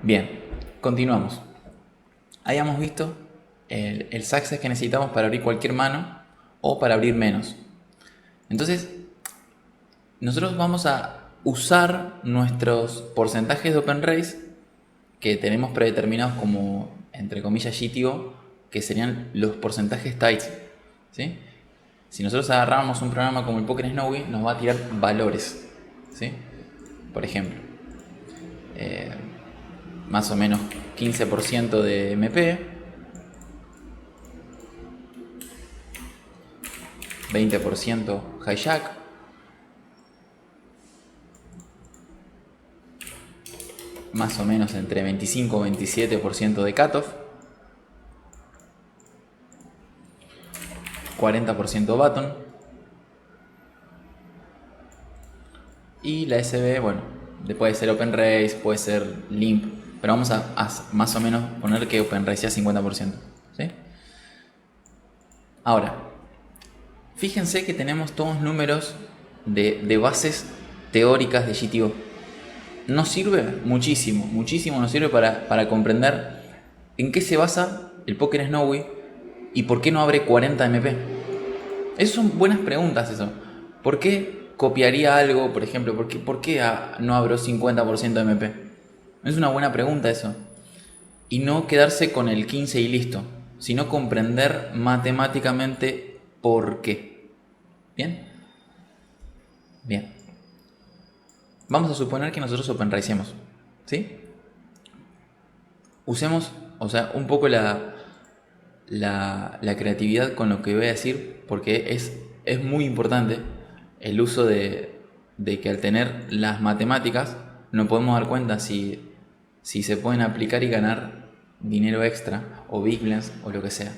Bien, continuamos. Habíamos visto el success que necesitamos para abrir cualquier mano o para abrir menos. Entonces, nosotros vamos a usar nuestros porcentajes de open raise que tenemos predeterminados como, entre comillas, GTO, que serían los porcentajes tights, ¿sí? Si nosotros agarramos un programa como el Poker Snowy, nos va a tirar valores, ¿sí? Por ejemplo, más o menos 15% de MP, 20% hijack, más o menos entre 25 y 27% de cutoff, 40% button, y la SB, bueno, puede ser open raise, puede ser limp, pero vamos a más o menos poner que open raise sea 50%, ¿sí? Ahora, fíjense que tenemos todos números de bases teóricas de GTO. Nos sirve muchísimo, muchísimo nos sirve para comprender en qué se basa el Poker Snowy y por qué no abre 40 MP. Esas son buenas preguntas eso. ¿Por qué copiaría algo, por ejemplo? ¿Por qué no abro 50% de MP? Es una buena pregunta eso. Y no quedarse con el 15 y listo, sino comprender matemáticamente por qué. ¿Bien? Bien. Vamos a suponer que nosotros openraicemos, ¿sí? Usemos, o sea, un poco la creatividad con lo que voy a decir, porque es muy importante el uso de que al tener las matemáticas nos podemos dar cuenta si se pueden aplicar y ganar dinero extra o big blinds o lo que sea.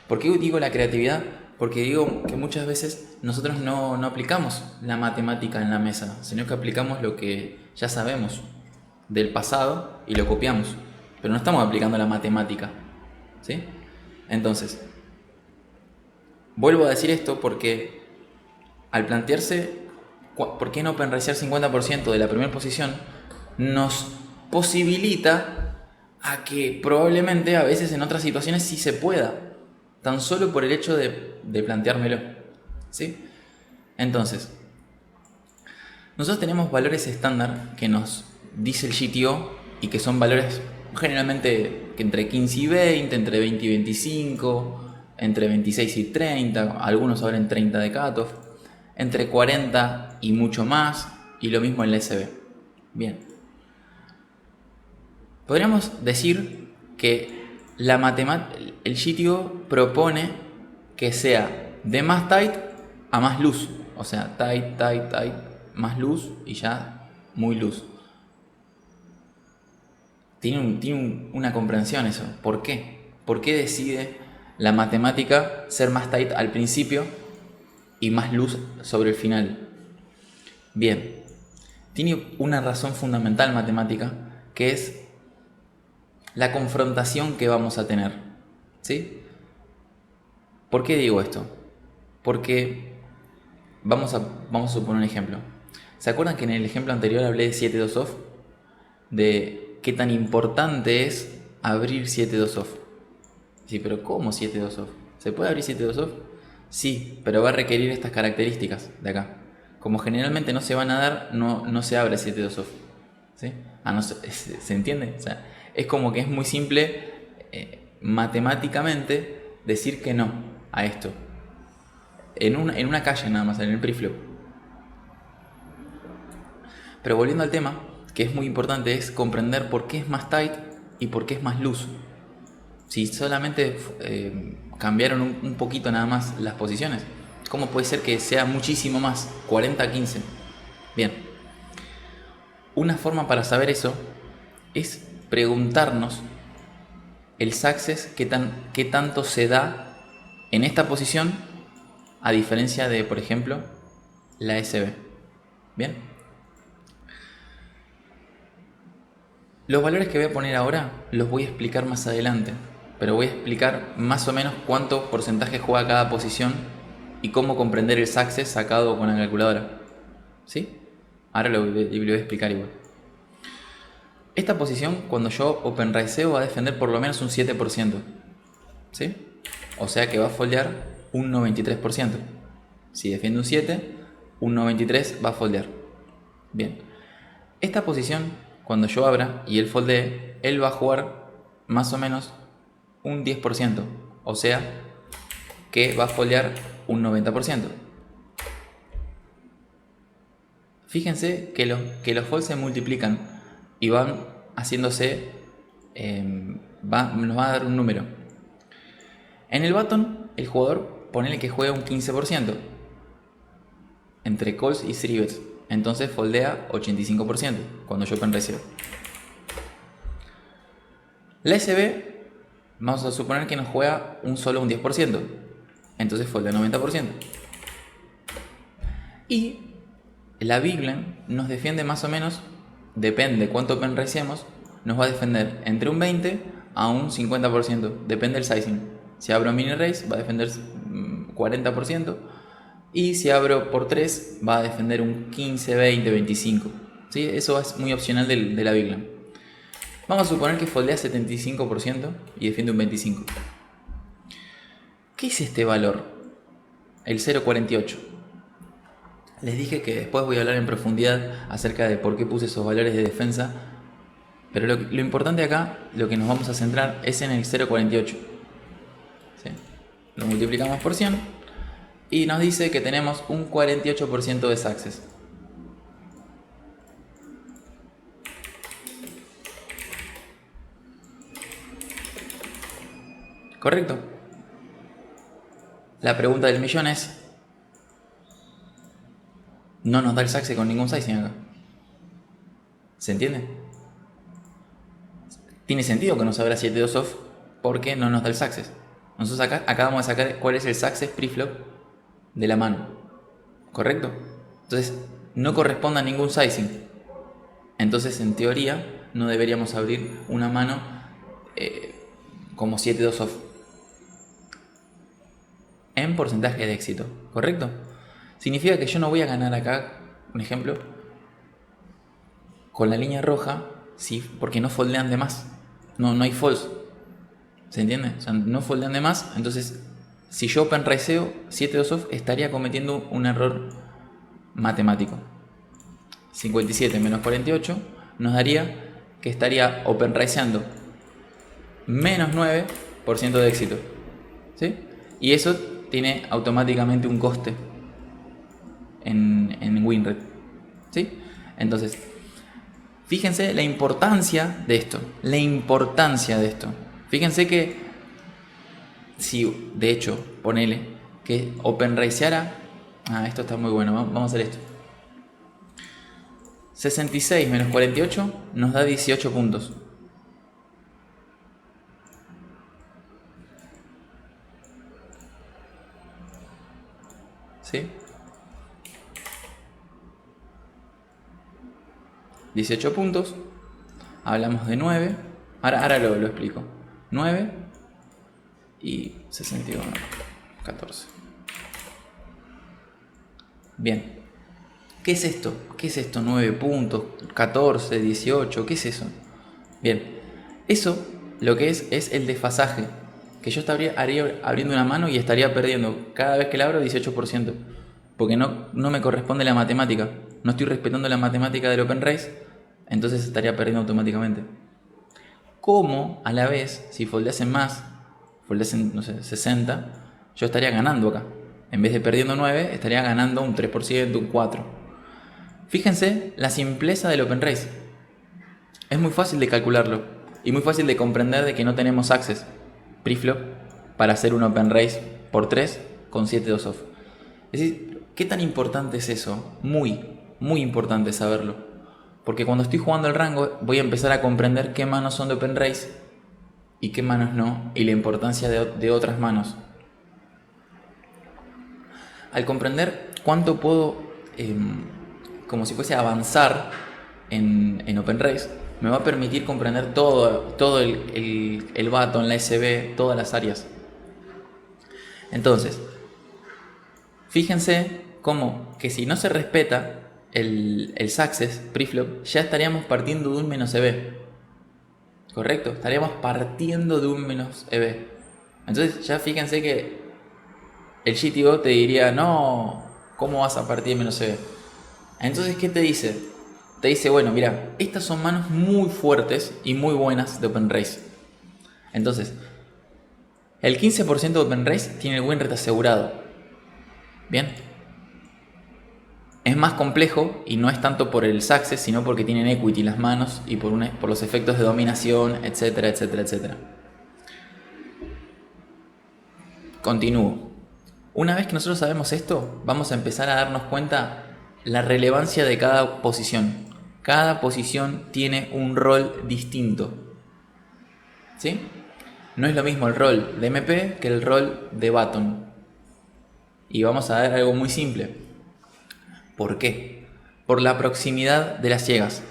¿Por qué digo la creatividad? Porque digo que muchas veces nosotros no aplicamos la matemática en la mesa, sino que aplicamos lo que ya sabemos del pasado y lo copiamos, pero no estamos aplicando la matemática, ¿sí? Entonces, vuelvo a decir esto porque al plantearse por qué no openracear 50% de la primera posición, nos posibilita a que probablemente a veces en otras situaciones sí se pueda, tan solo por el hecho de planteármelo, ¿sí? Entonces, nosotros tenemos valores estándar que nos dice el GTO y que son valores generalmente entre 15 y 20, entre 20 y 25, entre 26 y 30, algunos abren 30 de cutoff, entre 40 y mucho más, y lo mismo en el SB. Bien. Podríamos decir que el GTO propone que sea de más tight a más loose, o sea, tight, tight, tight, más luz y ya muy luz. Tiene una comprensión eso. ¿Por qué? ¿Por qué decide la matemática ser más tight al principio y más luz sobre el final? Bien, tiene una razón fundamental matemática que es la confrontación que vamos a tener. ¿Sí? ¿Por qué digo esto? Porque vamos a suponer un ejemplo. ¿Se acuerdan que en el ejemplo anterior hablé de 7-2 off? De qué tan importante es abrir 7-2 off. Sí, pero ¿cómo 7-2 off? ¿Se puede abrir 7-2 off? Sí, pero va a requerir estas características de acá. Como generalmente no se van a dar, no se abre 7-2 off. ¿Sí? ¿Se entiende? O sea, es como que es muy simple matemáticamente decir que no a esto. En una calle nada más, en el preflop. Pero volviendo al tema, que es muy importante, es comprender por qué es más tight y por qué es más loose. Si solamente cambiaron un poquito nada más las posiciones, ¿cómo puede ser que sea muchísimo más? 40-15. Bien. Una forma para saber eso es preguntarnos el success qué tanto se da en esta posición a diferencia de, por ejemplo, la SB. Bien. Los valores que voy a poner ahora los voy a explicar más adelante, pero voy a explicar más o menos cuánto porcentaje juega cada posición y cómo comprender el success sacado con la calculadora. ¿Sí? Ahora lo voy a explicar igual. Esta posición, cuando yo open raiseo, va a defender por lo menos un 7%. ¿Sí? O sea que va a foldear un 93%. Si defiende un 7, un 93 va a foldear. Bien. Esta posición, cuando yo abra y él foldee, él va a jugar más o menos un 10%. O sea que va a foldear un 90%. Fíjense que los folds se multiplican y van haciéndose, nos va a dar un número. En el button, el jugador ponele que juega un 15% entre calls y 3 bets. Entonces foldea 85% cuando yo open raiseo. La SB, vamos a suponer que nos juega solo un 10%. Entonces foldea 90%. Y la Big Blind nos defiende más o menos, depende cuánto open raisemos, nos va a defender entre un 20 a un 50%, depende del sizing. Si abro mini raise va a defender 40% y si abro por 3 va a defender un 15, 20, 25. ¿Sí? Eso es muy opcional de la Big Blind. Vamos a suponer que foldea 75% y defiende un 25%. ¿Qué es este valor? El 0.48. Les dije que después voy a hablar en profundidad acerca de por qué puse esos valores de defensa, pero lo importante acá, lo que nos vamos a centrar es en el 0.48. ¿Sí? Lo multiplicamos por 100 y nos dice que tenemos un 48% de success. ¿Correcto? La pregunta del millón es: no nos da el success con ningún sizing acá. ¿Se entiende? Tiene sentido que nos abra 7-2 off porque no nos da el success. Nosotros acá acabamos de sacar cuál es el success preflop de la mano. ¿Correcto? Entonces no corresponde a ningún sizing. Entonces en teoría no deberíamos abrir una mano como 7-2 off en porcentaje de éxito. ¿Correcto? Significa que yo no voy a ganar acá, un ejemplo, con la línea roja, ¿sí? Porque no foldean de más. No hay false. ¿Se entiende? O sea, no foldean de más. Entonces, si yo open raiseo 7-2 off, estaría cometiendo un error matemático. 57 menos 48 nos daría que estaría open raiseando menos 9% de éxito. ¿Sí? Y eso tiene automáticamente un coste en win rate. ¿Sí? Entonces, fíjense la importancia de esto. La importancia de esto. Fíjense que si, de hecho, ponele que open raiseara. Esto está muy bueno. Vamos a hacer esto. 66 menos 48 nos da 18 puntos. ¿Sí? 18 puntos. Hablamos de 9. Ahora lo explico. 9 y 61. 14. Bien. ¿Qué es esto? ¿Qué es esto? 9 puntos, 14, 18. ¿Qué es eso? Bien. Eso lo que es el desfasaje. Que yo estaría abriendo una mano y estaría perdiendo cada vez que la abro 18%. Porque no me corresponde la matemática. No estoy respetando la matemática del open raise. Entonces estaría perdiendo automáticamente. Como a la vez, si foldeasen más, foldeasen, no sé, 60, yo estaría ganando acá. En vez de perdiendo 9, estaría ganando un 3%, un 4%. Fíjense la simpleza del open raise. Es muy fácil de calcularlo y muy fácil de comprender de que no tenemos access preflop para hacer un open raise por 3 con 7-2 off. Es decir, ¿qué tan importante es eso? Muy, muy importante saberlo. Porque cuando estoy jugando el rango voy a empezar a comprender qué manos son de open raise y qué manos no, y la importancia de otras manos. Al comprender cuánto puedo, como si fuese avanzar en open raise, me va a permitir comprender todo el button, la SB, todas las áreas. Entonces, fíjense cómo que si no se respeta el success preflop, ya estaríamos partiendo de un menos EB. ¿correcto? Estaríamos partiendo de un menos EB. Entonces ya fíjense que el GTO te diría, no, ¿cómo vas a partir de menos EB? Entonces, ¿qué te dice? Te dice, bueno, mira, estas son manos muy fuertes y muy buenas de OpenRace. Entonces, el 15% de OpenRace tiene el win rate asegurado. Bien. Es más complejo y no es tanto por el success, sino porque tienen equity las manos y por los efectos de dominación, etcétera, etcétera, etcétera. Continúo. Una vez que nosotros sabemos esto, vamos a empezar a darnos cuenta la relevancia de cada posición. Cada posición tiene un rol distinto. ¿Sí? No es lo mismo el rol de MP que el rol de button. Y vamos a ver algo muy simple. ¿Por qué? Por la proximidad de las ciegas.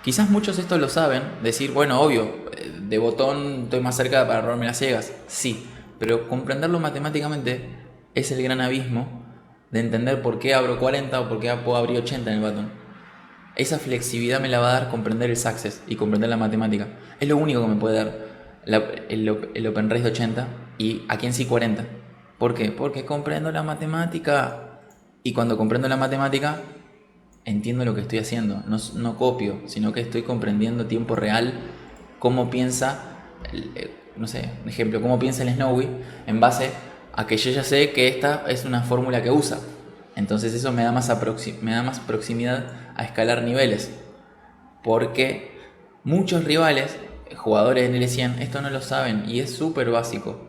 Quizás muchos esto lo saben, decir, bueno, obvio, de botón estoy más cerca para robarme las ciegas. Sí, pero comprenderlo matemáticamente es el gran abismo de entender por qué abro 40 o por qué puedo abrir 80 en el botón. Esa flexibilidad me la va a dar comprender el success y comprender la matemática. Es lo único que me puede dar el OpenRace de 80 y aquí en sí 40. ¿Por qué? Porque comprendo la matemática. Y cuando comprendo la matemática, entiendo lo que estoy haciendo. No copio, sino que estoy comprendiendo a tiempo real cómo piensa, no sé, un ejemplo, cómo piensa el Snowy en base a que yo ya sé que esta es una fórmula que usa. Entonces eso me da más proximidad a escalar niveles. Porque muchos rivales, jugadores en L100, esto no lo saben y es súper básico.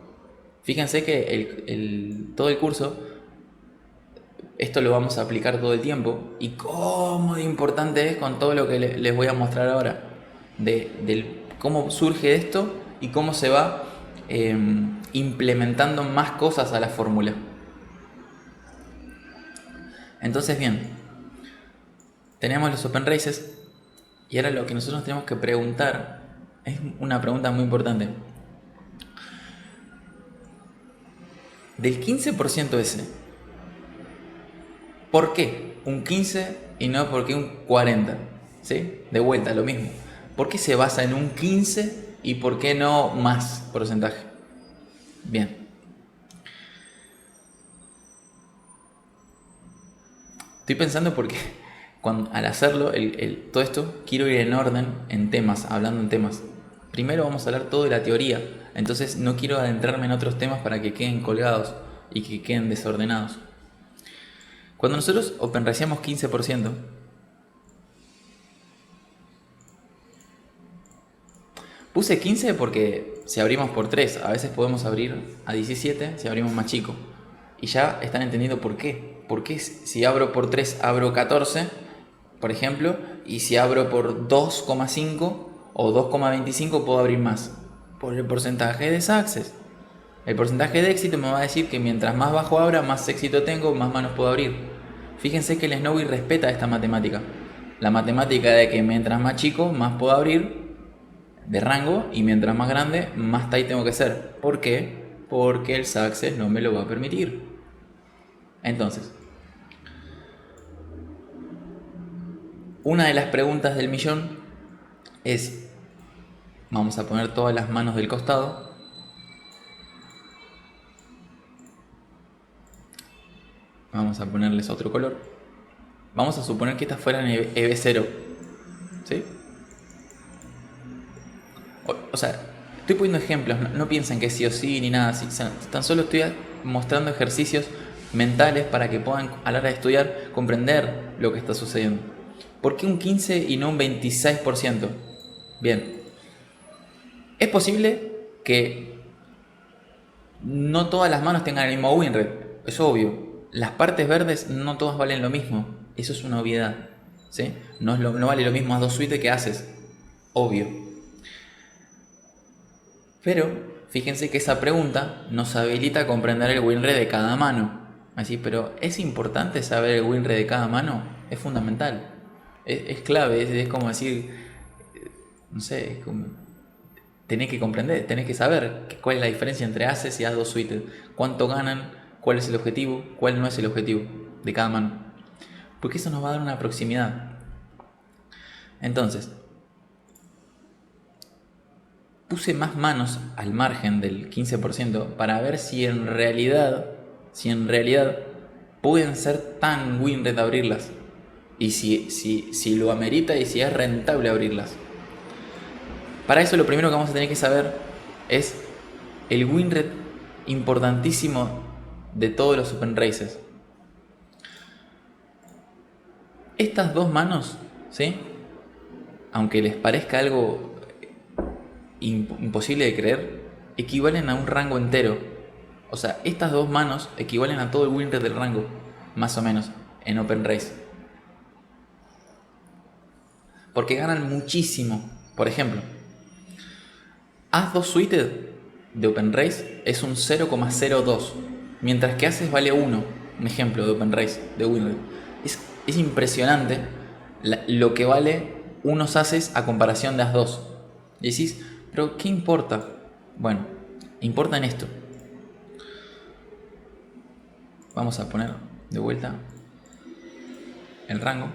Fíjense que todo el curso, esto lo vamos a aplicar todo el tiempo. Y cómo de importante es con todo lo que les voy a mostrar ahora. De cómo surge esto y cómo se va implementando más cosas a la fórmula. Entonces bien, tenemos los open races y ahora lo que nosotros tenemos que preguntar es una pregunta muy importante. Del 15% ese, ¿por qué un 15 y no por qué un 40? ¿Sí? De vuelta, lo mismo. ¿Por qué se basa en un 15 y por qué no más porcentaje? Bien. Estoy pensando porque al hacerlo, todo esto, quiero ir en orden, en temas, hablando en temas. Primero vamos a hablar todo de la teoría, entonces no quiero adentrarme en otros temas para que queden colgados y que queden desordenados. Cuando nosotros openraceamos 15%, puse 15 porque si abrimos por 3, a veces podemos abrir a 17 si abrimos más chico. Y ya están entendiendo por qué. Porque si abro por 3 abro 14, por ejemplo, y si abro por 2,5 o 2,25 puedo abrir más. Por el porcentaje de success. El porcentaje de éxito me va a decir que mientras más bajo abra, más éxito tengo, más manos puedo abrir. Fíjense que el Snowy respeta esta matemática. La matemática de que mientras más chico, más puedo abrir de rango y mientras más grande, más tight tengo que ser. ¿Por qué? Porque el success no me lo va a permitir. Entonces, una de las preguntas del millón es, vamos a poner todas las manos del costado. Vamos a ponerles otro color. Vamos a suponer que estas fueran EB0. ¿Sí? O sea, estoy poniendo ejemplos, no piensen que es sí o sí ni nada así. O sea, tan solo estoy mostrando ejercicios mentales para que puedan a la hora de estudiar comprender lo que está sucediendo. ¿Por qué un 15 y no un 26%? Bien, es posible que no todas las manos tengan el mismo win rate, es obvio. Las partes verdes no todas valen lo mismo, eso es una obviedad, ¿sí? No vale lo mismo a 2 suites que haces, obvio. Pero fíjense que esa pregunta nos habilita a comprender el win rate de cada mano. Así, pero ¿es importante saber el win rate de cada mano? Es fundamental, es clave, es como decir, no sé, tenés que comprender, tenés que saber cuál es la diferencia entre aces y as 2 suites, cuánto ganan, cuál es el objetivo, cuál no es el objetivo de cada mano, porque eso nos va a dar una proximidad. Entonces, puse más manos al margen del 15% para ver si en realidad pueden ser tan win rate abrirlas. Y si lo amerita y si es rentable abrirlas. Para eso lo primero que vamos a tener que saber es el win rate importantísimo de todos los open races. Estas dos manos, ¿sí? Aunque les parezca algo imposible de creer, equivalen a un rango entero. O sea, estas dos manos equivalen a todo el win rate del rango, más o menos, en open race. Porque ganan muchísimo. Por ejemplo, As 2 suited de open race es un 0,02, mientras que Aces vale 1. Un ejemplo de open race, de win rate. Es impresionante lo que vale unos Aces a comparación de As 2. Y decís, pero ¿qué importa? Bueno, importa en esto. Vamos a poner de vuelta el rango.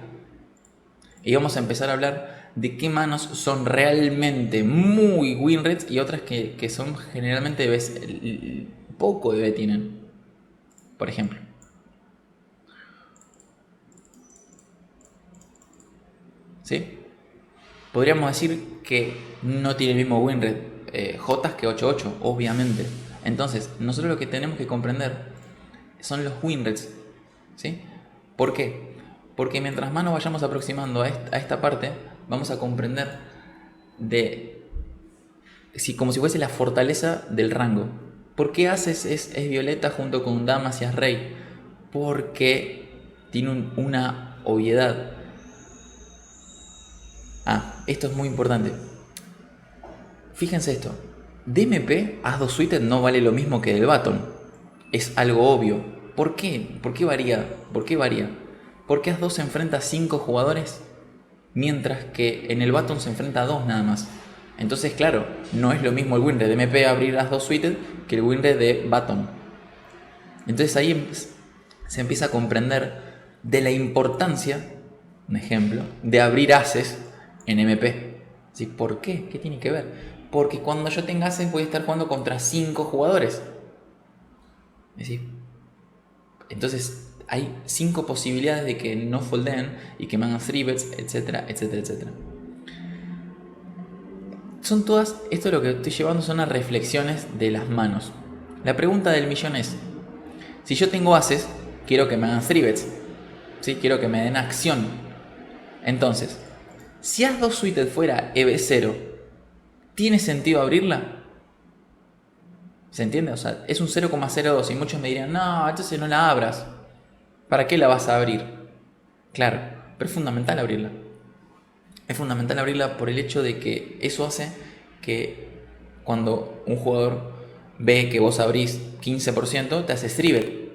Y vamos a empezar a hablar de qué manos son realmente muy win rates y otras que son generalmente poco de B tienen. Por ejemplo. ¿Sí? Podríamos decir que no tiene el mismo win rate Jotas que 8-8, obviamente. Entonces, nosotros lo que tenemos que comprender son los win rates. ¿Sí? ¿Por qué? Porque mientras más nos vayamos aproximando a esta parte, vamos a comprender como si fuese la fortaleza del rango. ¿Por qué Aces es violeta junto con Damas y As Rey? Porque tiene una obviedad. Esto es muy importante. Fíjense esto. DMP As 2 suited no vale lo mismo que del button. Es algo obvio. ¿Por qué? ¿Por qué varía? Porque As 2 se enfrenta a 5 jugadores, mientras que en el button se enfrenta a 2 nada más. Entonces, claro, no es lo mismo el win rate de MP abrir As 2 suited que el win rate de button. Entonces ahí se empieza a comprender de la importancia, un ejemplo, de abrir Aces en MP. ¿Sí? ¿Por qué? ¿Qué tiene que ver? Porque cuando yo tenga Aces voy a estar jugando contra 5 jugadores. ¿Sí? Entonces hay 5 posibilidades de que no foldeen y que me hagan 3-bets, etcétera, etcétera, etcétera. Son todas, esto lo que estoy llevando son las reflexiones de las manos. La pregunta del millón es, si yo tengo Aces, quiero que me hagan 3-bets, ¿sí? Quiero que me den acción. Entonces, si As 2 suited fuera EB0, ¿tiene sentido abrirla? ¿Se entiende? O sea, es un 0,02 y muchos me dirían, no, entonces no la abras. ¿Para qué la vas a abrir? Claro, pero es fundamental abrirla. Es fundamental abrirla por el hecho de que eso hace que cuando un jugador ve que vos abrís 15%, te hace 3-bet.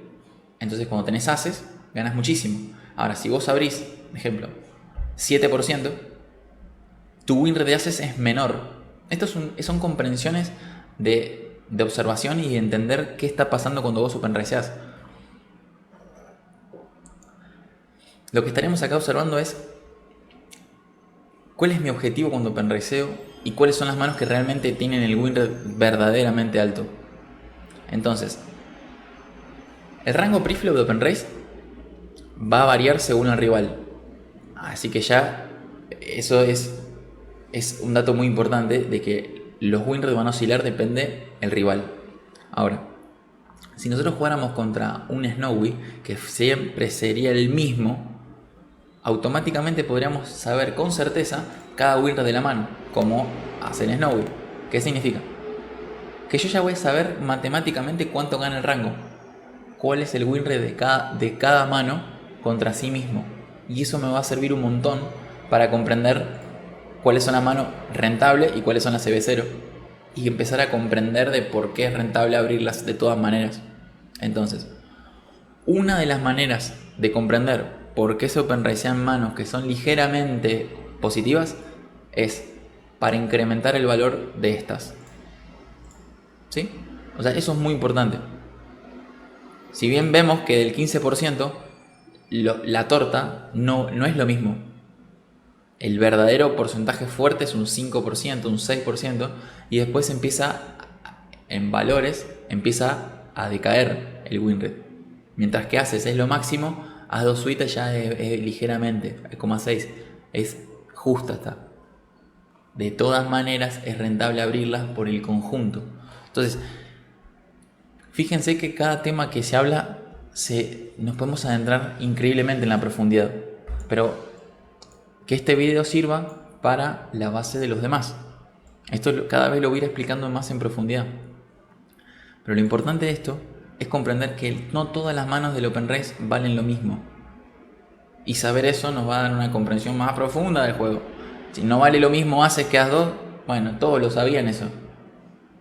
Entonces cuando tenés Aces, ganas muchísimo. Ahora, si vos abrís, por ejemplo, 7%, tu win rate de Aces es menor. Estas son comprensiones de observación y de entender qué está pasando cuando vos open raceás. Lo que estaremos acá observando es cuál es mi objetivo cuando open raceo y cuáles son las manos que realmente tienen el win rate verdaderamente alto. Entonces, el rango preflop de open race va a variar según el rival. Así que ya eso es un dato muy importante de que los win rates van a oscilar, depende el rival. Ahora, si nosotros jugáramos contra un Snowy, que siempre sería el mismo, automáticamente podríamos saber con certeza cada win rate de la mano, como hace el Snowy. ¿Qué significa? Que yo ya voy a saber matemáticamente cuánto gana el rango, cuál es el win rate de cada mano contra sí mismo. Y eso me va a servir un montón para comprender cuáles son las manos rentables y cuáles son las CB0. Y empezar a comprender de por qué es rentable abrirlas de todas maneras. Entonces, una de las maneras de comprender por qué se open racean manos que son ligeramente positivas es para incrementar el valor de estas. ¿Sí? O sea, eso es muy importante. Si bien vemos que del 15% la torta no es lo mismo. el verdadero porcentaje fuerte es un 5%, un 6%, y después en valores, empieza a decaer el win rate. Mientras que haces es lo máximo, haz 2 suites ya es ligeramente, 0,6, es justa está. De todas maneras es rentable abrirlas por el conjunto. Entonces, fíjense que cada tema que se habla nos podemos adentrar increíblemente en la profundidad, pero que este video sirva para la base de los demás. Esto cada vez lo voy a ir explicando más en profundidad. Pero lo importante de esto es comprender que no todas las manos del OpenRace valen lo mismo. Y saber eso nos va a dar una comprensión más profunda del juego. Si no vale lo mismo haces que haz 2, bueno, todos lo sabían eso.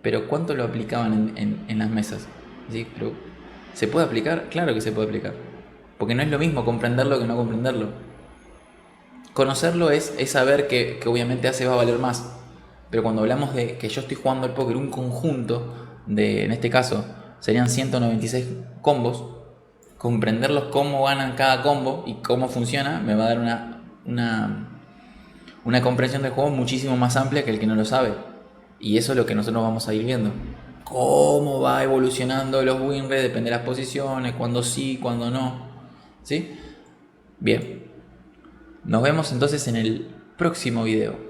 Pero ¿cuánto lo aplicaban en las mesas? ¿Sí? Pero ¿se puede aplicar? Claro que se puede aplicar. Porque no es lo mismo comprenderlo que no comprenderlo. Conocerlo es saber que obviamente AC va a valer más. Pero cuando hablamos de que yo estoy jugando al póker, un conjunto de, en este caso, serían 196 combos, comprenderlos cómo ganan cada combo y cómo funciona, me va a dar una comprensión del juego muchísimo más amplia que el que no lo sabe. Y eso es lo que nosotros vamos a ir viendo. Cómo va evolucionando los win rates, depende de las posiciones, cuándo sí, cuándo no. ¿Sí? Bien. Nos vemos entonces en el próximo video.